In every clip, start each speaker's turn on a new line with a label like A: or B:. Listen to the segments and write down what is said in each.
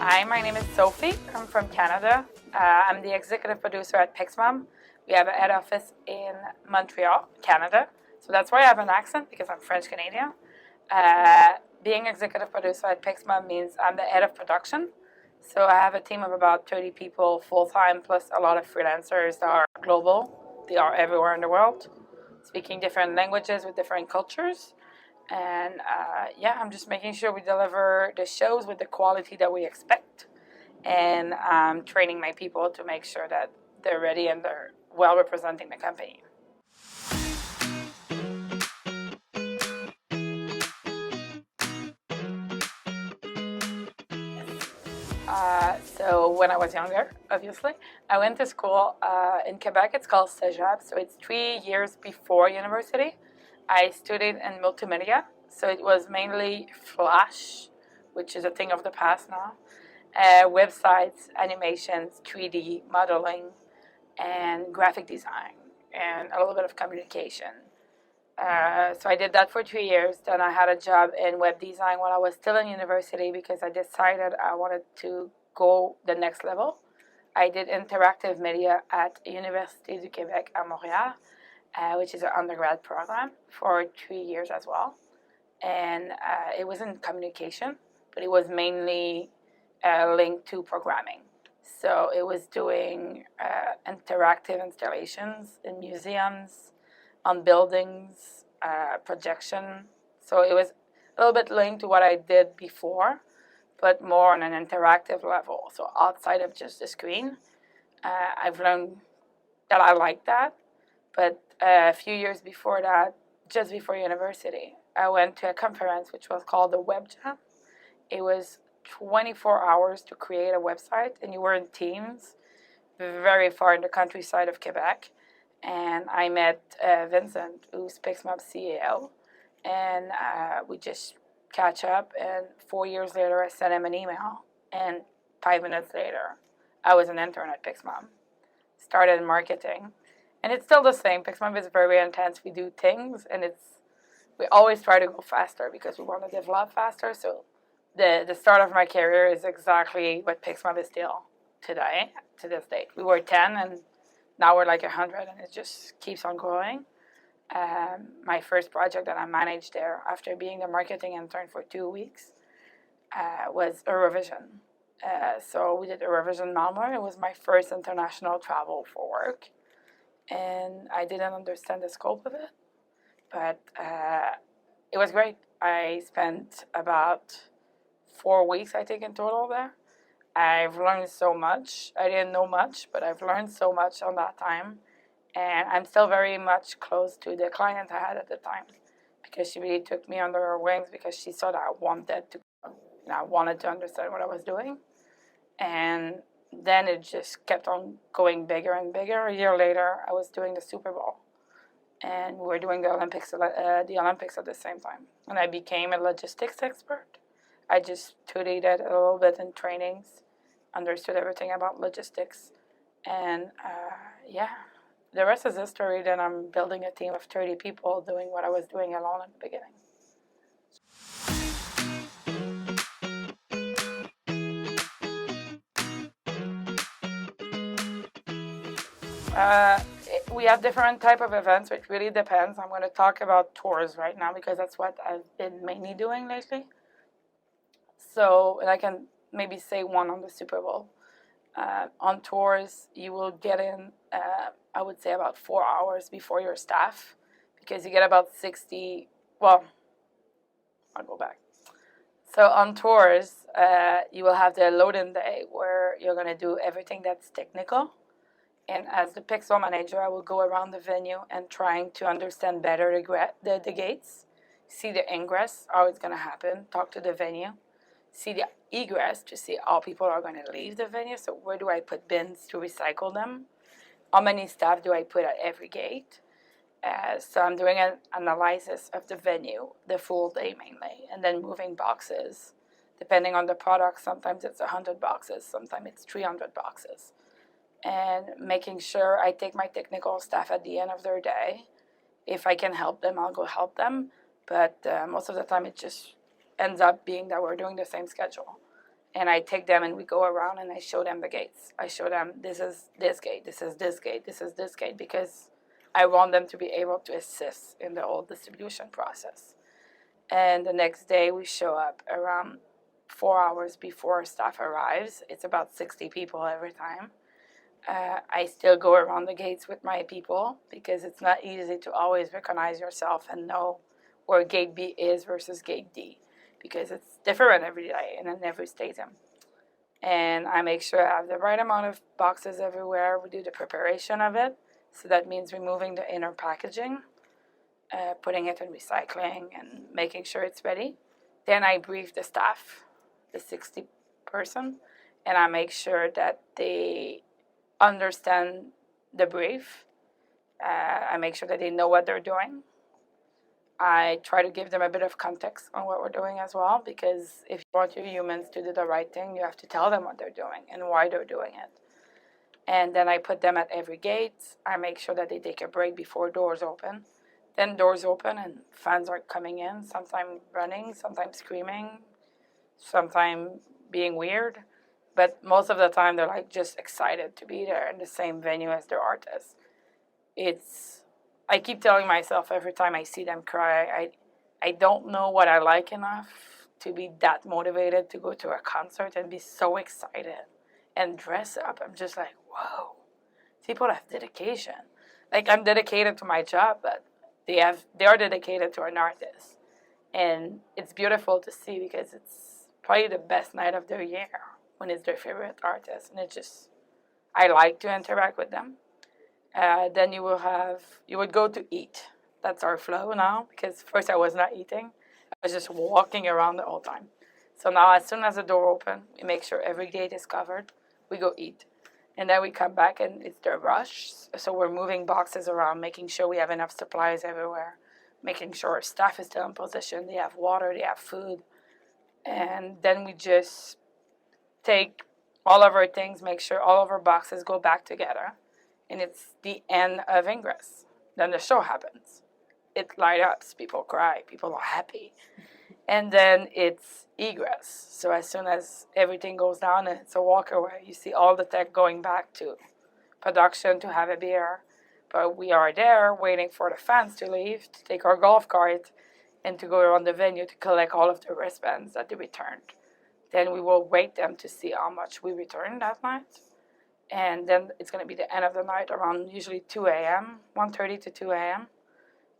A: Hi, my name is Sophie. I'm from Canada. I'm the executive producer at Pixmom. We have a head office in Montreal, Canada. So that's why I have an accent, because I'm French Canadian. Being executive producer at Pixmom means I'm the head of production. So I have a team of about 30 people full-time, plus a lot of freelancers that are global. They are everywhere in the world, speaking different languages with different cultures. And I'm just making sure we deliver the shows with the quality that we expect. And I'm training my people to make sure that they're ready and they're well representing the company. So when I was younger, obviously, I went to school in Quebec. It's called Cégep, so it's 3 years before university. I studied in multimedia, so it was mainly Flash, which is a thing of the past now, websites, animations, 3D modeling, and graphic design, and a little bit of communication. So I did that for 2 years. Then I had a job in web design while I was still in university because I decided I wanted to go the next level. I did interactive media at Université du Québec à Montréal, which is an undergrad program, for 3 years as well. And it was in communication, but it was mainly linked to programming. So it was doing interactive installations in museums, on buildings, projection. So it was a little bit linked to what I did before, but more on an interactive level. So outside of just the screen, I've learned that I like that. But a few years before that, just before university, I went to a conference which was called the Web Jam. It was 24 hours to create a website, and you were in teams very far in the countryside of Quebec. And I met Vincent, who's Pixmom's CEO, and we just catch up. And 4 years later, I sent him an email, and 5 minutes later, I was an intern at Pixmom. Started in marketing, and it's still the same. Pixmom is very intense. We do things, and we always try to go faster because we want to develop faster. So the start of my career is exactly what Pixmom is still today, to this date. We were 10, and now we're like 100, and it just keeps on growing. My first project that I managed there, after being the marketing intern for 2 weeks, was Eurovision. So we did Eurovision Malmö. It was my first international travel for work, and I didn't understand the scope of it, but it was great. I spent about 4 weeks, I think, in total there. I've learned so much. I didn't know much, but I've learned so much on that time. And I'm still very much close to the client I had at the time, because she really took me under her wings because she saw that I wanted to understand what I was doing. And then it just kept on going bigger and bigger. A year later, I was doing the Super Bowl, and we were doing the Olympics at the same time. And I became a logistics expert. I just studied it a little bit in trainings, understood everything about logistics, and the rest is history. Then I'm building a team of 30 people doing what I was doing alone at the beginning. We have different type of events, which really depends. I'm going to talk about tours right now because that's what I've been mainly doing lately. So, and I can maybe say one on the Super Bowl. On tours, you will get in, I would say, about 4 hours before your staff, because you get about 60, well, I'll go back. So on tours, you will have the load-in day where you're going to do everything that's technical. And as the Pixel manager, I will go around the venue and trying to understand better the gates, see the ingress, how it's going to happen, talk to the venue, see the egress to see how people are going to leave the venue. So where do I put bins to recycle them? How many staff do I put at every gate? So I'm doing an analysis of the venue, the full day mainly, and then moving boxes. Depending on the product, sometimes it's 100 boxes, sometimes it's 300 boxes. And making sure I take my technical staff at the end of their day. If I can help them, I'll go help them. But most of the time, it just ends up being that we're doing the same schedule. And I take them and we go around and I show them the gates. I show them this is this gate, this is this gate, this is this gate, because I want them to be able to assist in the whole distribution process. And the next day we show up around 4 hours before staff arrives. It's about 60 people every time. I still go around the gates with my people because it's not easy to always recognize yourself and know where gate B is versus gate D, because it's different every day and in every stadium. And I make sure I have the right amount of boxes everywhere. We do the preparation of it. So that means removing the inner packaging, putting it in recycling, and making sure it's ready. Then I brief the staff, the 60 person, and I make sure that they understand the brief. I make sure that they know what they're doing. I try to give them a bit of context on what we're doing as well, because if you want your humans to do the right thing, you have to tell them what they're doing and why they're doing it. And then I put them at every gate. I make sure that they take a break before doors open. Then doors open and fans are coming in, sometimes running, sometimes screaming, sometimes being weird. But most of the time they're like just excited to be there in the same venue as their artists. I keep telling myself every time I see them cry, I don't know what I like enough to be that motivated to go to a concert and be so excited and dress up. I'm just like, whoa, people have dedication. Like, I'm dedicated to my job, but they are dedicated to an artist. And it's beautiful to see because it's probably the best night of their year when it's their favorite artist. And I like to interact with them. Then you would go to eat. That's our flow now, because first I was not eating. I was just walking around the whole time. So now as soon as the door opens, we make sure every gate is covered. We go eat. And then we come back and it's the rush. So we're moving boxes around, making sure we have enough supplies everywhere, making sure our staff is still in position, they have water, they have food. And then we just take all of our things, make sure all of our boxes go back together. And it's the end of ingress. Then the show happens. It lights up, people cry, people are happy. And then it's egress. So as soon as everything goes down and it's a walk away, you see all the tech going back to production to have a beer. But we are there waiting for the fans to leave, to take our golf cart, and to go around the venue to collect all of the wristbands that they returned. Then we will rate them to see how much we returned that night. And then it's going to be the end of the night around usually 2 a.m., 1:30 to 2 a.m.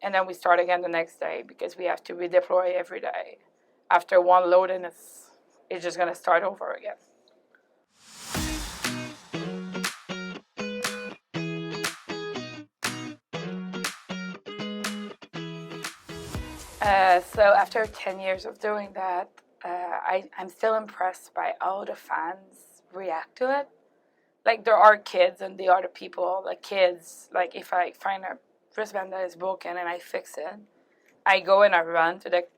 A: And then we start again the next day because we have to redeploy every day. After one load-in, it's just going to start over again. So after 10 years of doing that, I'm still impressed by how the fans react to it. Like, there are kids and the other people, like kids, like if I find a wristband that is broken and I fix it, I go and I run to the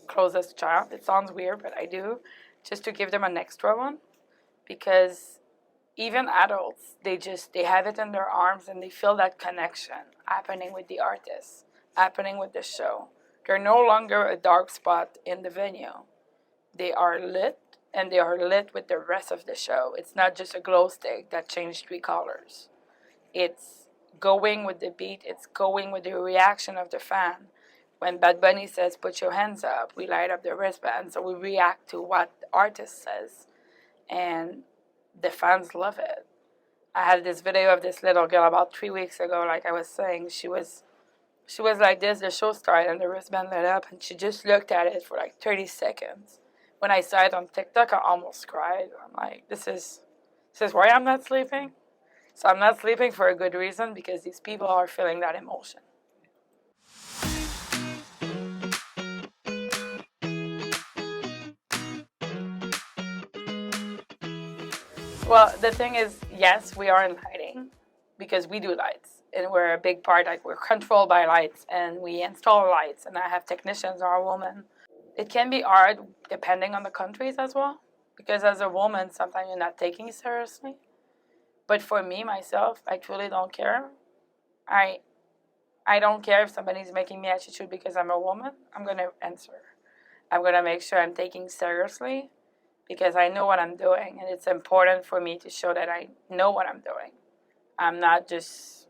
A: closest child. It sounds weird, but I do, just to give them an extra one, because even adults, they have it in their arms and they feel that connection happening with the artist, happening with the show. They're no longer a dark spot in the venue. They are lit, and they are lit with the rest of the show. It's not just a glow stick that changed 3 colors. It's going with the beat. It's going with the reaction of the fan. When Bad Bunny says, "Put your hands up," we light up the wristband, so we react to what the artist says. And the fans love it. I had this video of this little girl about 3 weeks ago, like I was saying. She was like this, the show started, and the wristband lit up, and she just looked at it for like 30 seconds. When I saw it on TikTok, I almost cried. I'm like, this is why I'm not sleeping. So I'm not sleeping for a good reason, because these people are feeling that emotion. Well, the thing is, yes, we are in lighting because we do lights, and we're a big part. Like, we're controlled by lights, and we install lights, and I have technicians or a woman. It can be hard depending on the countries as well, because as a woman, sometimes you're not taking it seriously. But for me, myself, I truly don't care. I don't care if somebody's making me attitude because I'm a woman. I'm going to answer. I'm going to make sure I'm taking seriously, because I know what I'm doing, and it's important for me to show that I know what I'm doing. I'm not just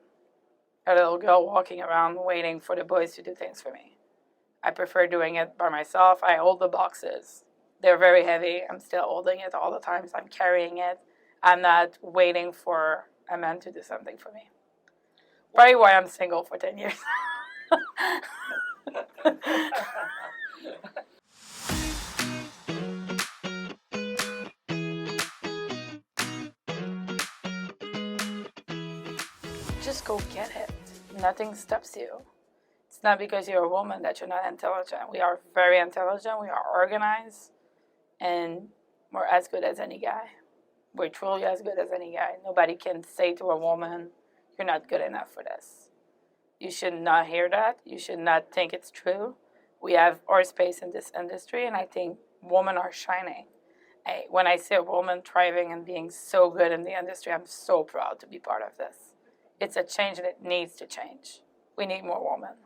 A: a little girl walking around waiting for the boys to do things for me. I prefer doing it by myself. I hold the boxes. They're very heavy. I'm still holding it all the time, so I'm carrying it. I'm not waiting for a man to do something for me. Probably why I'm single for 10 years. Just go get it. Nothing stops you. It's not because you're a woman that you're not intelligent. We are very intelligent. We are organized. And we're as good as any guy. We're truly as good as any guy. Nobody can say to a woman, you're not good enough for this. You should not hear that. You should not think it's true. We have our space in this industry, and I think women are shining. When I see a woman thriving and being so good in the industry, I'm so proud to be part of this. It's a change, and it needs to change. We need more women.